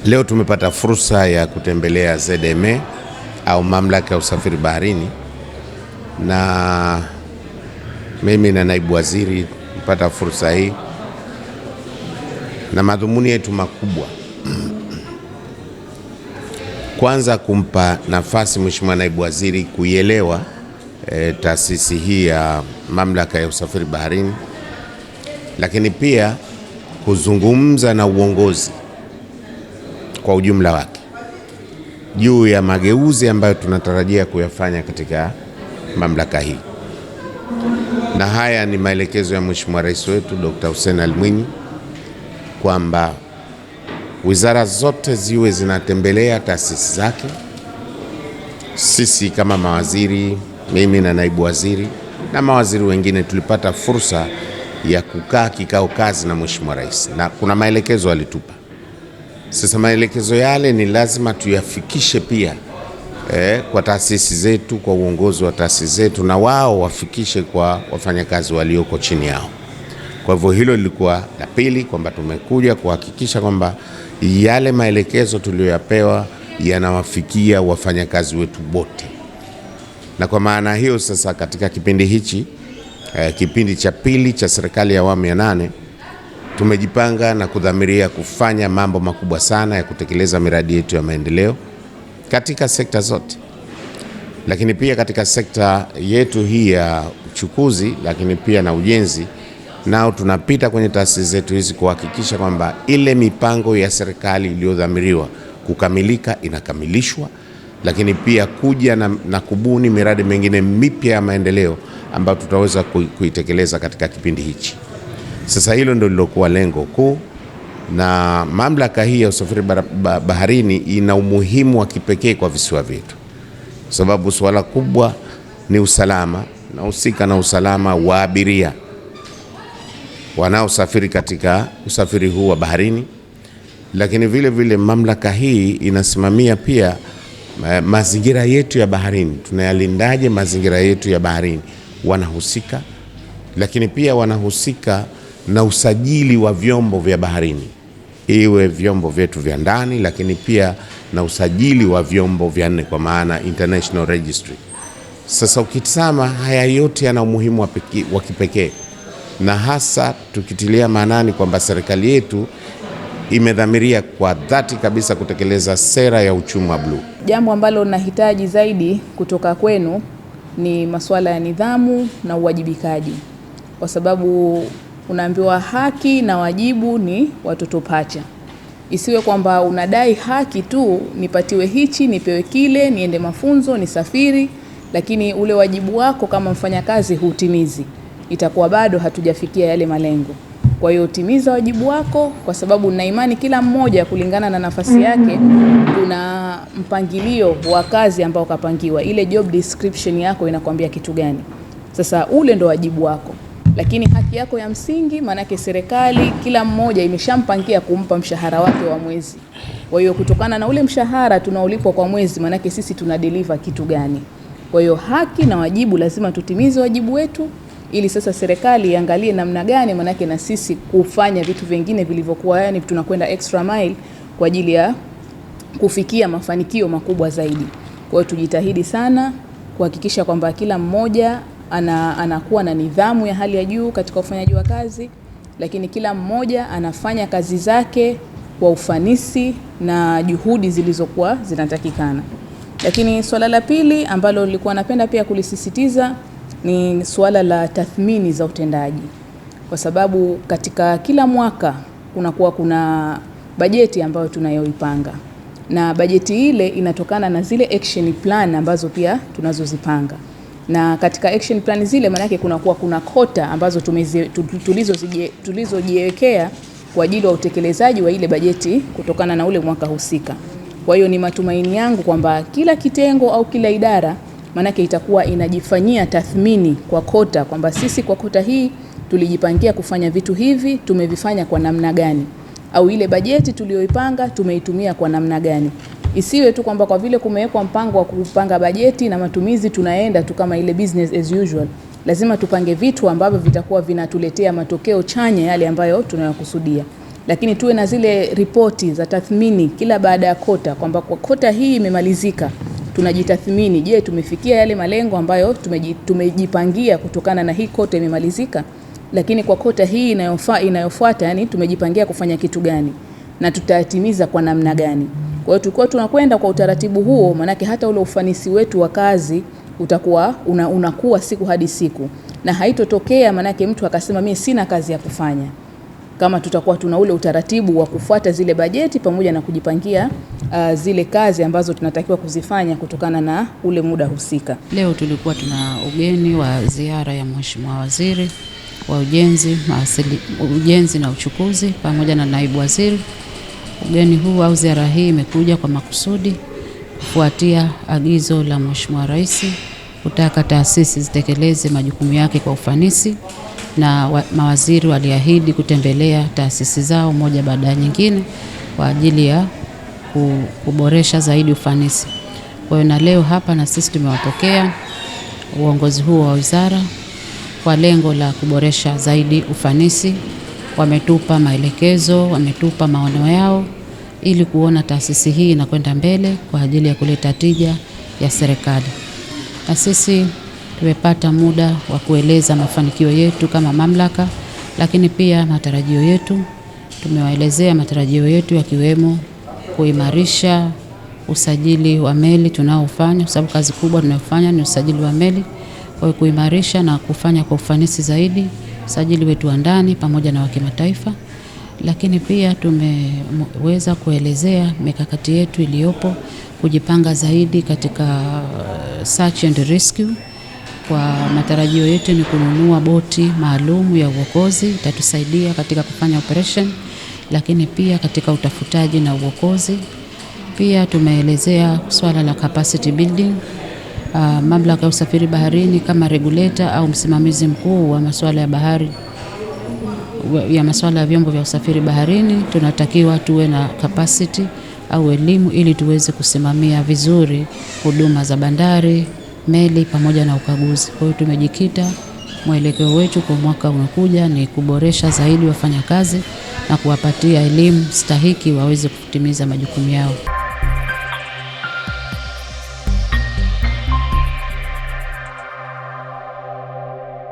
Leo tumepata fursa ya kutembelea ZMA au Mamlaka ya Usafiri Baharini, na mimi na naibu waziri mpata fursa hii, na madhumuni yetu makubwa kwanza kumpa nafasi Mheshimiwa naibu waziri kuielewa taasisi hii ya Mamlaka ya Usafiri Baharini, lakini pia kuzungumza na uongozi kwa ujumla wake juu ya mageuzi ambayo tunatarajia kuyafanya katika mamlaka hii. Na haya ni maelekezo ya Mheshimiwa Rais wetu Dr. Hussein Ali Mwinyi kwamba wizara zote ziwe zinatembelea taasisi zake. Sisi kama mawaziri, mimi na naibu waziri na mawaziri wengine, tulipata fursa ya kukaa kikao kazi na Mheshimiwa Rais, na kuna maelekezo alitupa. Sasa maelekezo yale ni lazima tuyafikishe pia kwa taasisi zetu, kwa uongozi wa taasisi zetu, na wao wafikishe kwa wafanyakazi walioko chini yao. Kwa hivyo hilo lilikuwa la pili, kwamba tumekuja kuhakikisha kwamba yale maelekezo tuliyoyapewa yanawafikia wafanyakazi wetu wote. Na kwa maana hiyo sasa, katika kipindi hichi, kipindi cha pili cha serikali ya awamu ya 8, tumejipanga na kudhamiria kufanya mambo makubwa sana ya kutekeleza miradi yetu ya maendeleo katika sekta zote, lakini pia katika sekta yetu hii ya uchukuzi, lakini pia na ujenzi. Nao tunapita kwenye taasisi zetu hizi kuhakikisha kwamba ile mipango ya serikali iliyodhamiriwa kukamilika inakamilishwa, lakini pia kuja na kubuni miradi mingine mipya ya maendeleo ambayo tutaweza kuitekeleza katika kipindi hichi. Sasa hilo ndio lilokuwa lengo kuu, na mamlaka hii ya usafiri baharini ina umuhimu wa kipekee kwa visiwa vyetu, sababu suala kubwa ni usalama, na husika na usalama wa abiria wanaosafiri katika usafiri huu wa baharini. Lakini vile vile mamlaka hii inasimamia pia mazingira yetu ya baharini. Tunayalindaje mazingira yetu ya baharini? Wanahusika, lakini pia wanahusika na usajili wa vyombo vya baharini, iwe vyombo vyetu vya ndani, lakini pia na usajili wa vyombo vya nje, kwa maana international registry. Sasa ukitazama haya yote yana umuhimu wa kipekee, na hasa tukitilia maanani kwamba serikali yetu imedhamiria kwa dhati kabisa kutekeleza sera ya uchumi wa bluu. Jambo ambalo nahitaji zaidi kutoka kwenu ni masuala ya nidhamu na uwajibikaji, kwa sababu unaambiwa haki na wajibu ni watoto pacha. Isiwe kwamba unadai haki tu, nipatiwe hichi, nipewe kile, niende mafunzo, nisafiri, lakini ule wajibu wako kama mfanyakazi hutimizi. Itakuwa bado hatujafikia yale malengo. Kwa hiyo timiza wajibu wako, kwa sababu na imani kila mmoja kulingana na nafasi yake kuna mpangilio wa kazi ambao kapangiwa. Ile job description yako inakwambia kitu gani. Sasa ule ndo wajibu wako. Lakini haki yako ya msingi, manake serikali kila mmoja imeshampangia kumpa mshahara wake wa mwezi. Kwa hiyo kutokana na ule mshahara tunaolipwa kwa mwezi, manake sisi tuna deliver kitu gani. Kwa hiyo haki na wajibu lazima tutimize wajibu wetu, ili sasa serikali iangalie namna gani manake na sisi kufanya vitu vingine vilivyokuwa, yani tunakwenda extra mile kwa ajili ya kufikia mafanikio makubwa zaidi. Kwa hiyo tujitahidi sana kuhakikisha kwamba kila mmoja anakuwa na nidhamu ya hali ya juu katika ufanyaji wa kazi, lakini kila mmoja anafanya kazi zake kwa ufanisi na juhudi zilizokuwa zinatakikana. Lakini swala la pili ambalo nilikuwa napenda pia kulisisitiza ni swala la tathmini za utendaji, kwa sababu katika kila mwaka kuna bajeti ambayo tunayoipanga, na bajeti ile inatokana na zile action plan ambazo pia tunazozipanga. Na katika action plan zile manake kuna kota ambazo tulizojiwekea kwa ajili ya utekelezaji wa ile bajeti kutokana na ule mwaka husika. Kwa hiyo ni matumaini yangu kwamba kila kitengo au kila idara manake itakuwa inajifanyia tathmini kwa kota, kwamba sisi kwa kota hii tulijipangia kufanya vitu hivi, tumevifanya kwa namna gani, au ile bajeti tuliyoipanga tumeitumia kwa namna gani. Isiwe tu kwamba kwa vile kumewekwa mpango wa kupanga bajeti na matumizi tunaenda tu kama ile business as usual. Lazima tupange vitu ambavyo vitakuwa vinatuletea matokeo chanya yale ambayo tunayokusudia. lakini tuwe na zile ripoti za tathmini kila baada ya kota, kwamba kwa kota hii imemalizika tunajitathmini, je, tumefikia yale malengo ambayo tumejipangia kutokana na hii kota imemalizika, lakini kwa kota hii inayofuata, yani tumejipangia kufanya kitu gani na tutatimiza kwa namna gani. Kwa hiyo tulikuwa tunakwenda kwa utaratibu huo, manake hata ule ufanisi wetu wa kazi utakuwa unakuwa siku hadi siku, na haitotokea manake mtu akasema mimi sina kazi ya kufanya, kama tutakuwa tuna ule utaratibu wa kufuata zile bajeti pamoja na kujipangia zile kazi ambazo tunatakiwa kuzifanya kutokana na ule muda husika. Leo tulikuwa tuna ugeni wa ziara ya Mheshimiwa Waziri wa Ujenzi na Uchukuzi pamoja na Naibu Waziri. Ugeni huu au ziara hii imekuja kwa makusudi kufuatia agizo la Mheshimiwa Rais kutaka taasisi zitekeleze majukumu yake kwa ufanisi, na mawaziri waliahidi kutembelea taasisi zao moja baada ya nyingine kwa ajili ya kuboresha zaidi ufanisi. Kwa hiyo na leo hapa na sisi tumewapokea uongozi huu wa wizara kwa lengo la kuboresha zaidi ufanisi. Wametupa maelekezo, wametupa maono yao ili kuona taasisi hii inakwenda mbele kwa ajili ya kuleta tija ya serikali. Na sisi tumepata muda wa kueleza mafanikio yetu kama mamlaka, lakini pia matarajio yetu. Tumewaelezea matarajio yetu yakiwemo kuimarisha usajili wa meli tunaofanya, kwa sababu kazi kubwa tunayofanya ni usajili wa meli. Kwa hiyo kuimarisha na kufanya kwa ufanisi zaidi usajili wetu wa ndani pamoja na wa kimataifa. Lakini pia tumeweza kuelezea mikakati yetu iliyopo, kujipanga zaidi katika search and rescue. Kwa matarajio yetu ni kununua boti maalum ya uokozi, itatusaidia katika kufanya operation, lakini pia katika utafutaji na uokozi. Pia tumeelezea swala la capacity building. Mamlaka ya usafiri baharini kama regulator au msimamizi mkuu wa masuala ya bahari, ya masuala ya vyombo vya usafiri baharini, tunatakiwa tuwe na capacity au elimu ili tuweze kusimamia vizuri huduma za bandari, meli pamoja na ukaguzi. Kwa hiyo tumejikita, mwelekeo wetu kwa mwaka unakuja ni kuboresha zaidi wafanyakazi na kuwapatia elimu stahiki waweze kutimiza majukumu yao.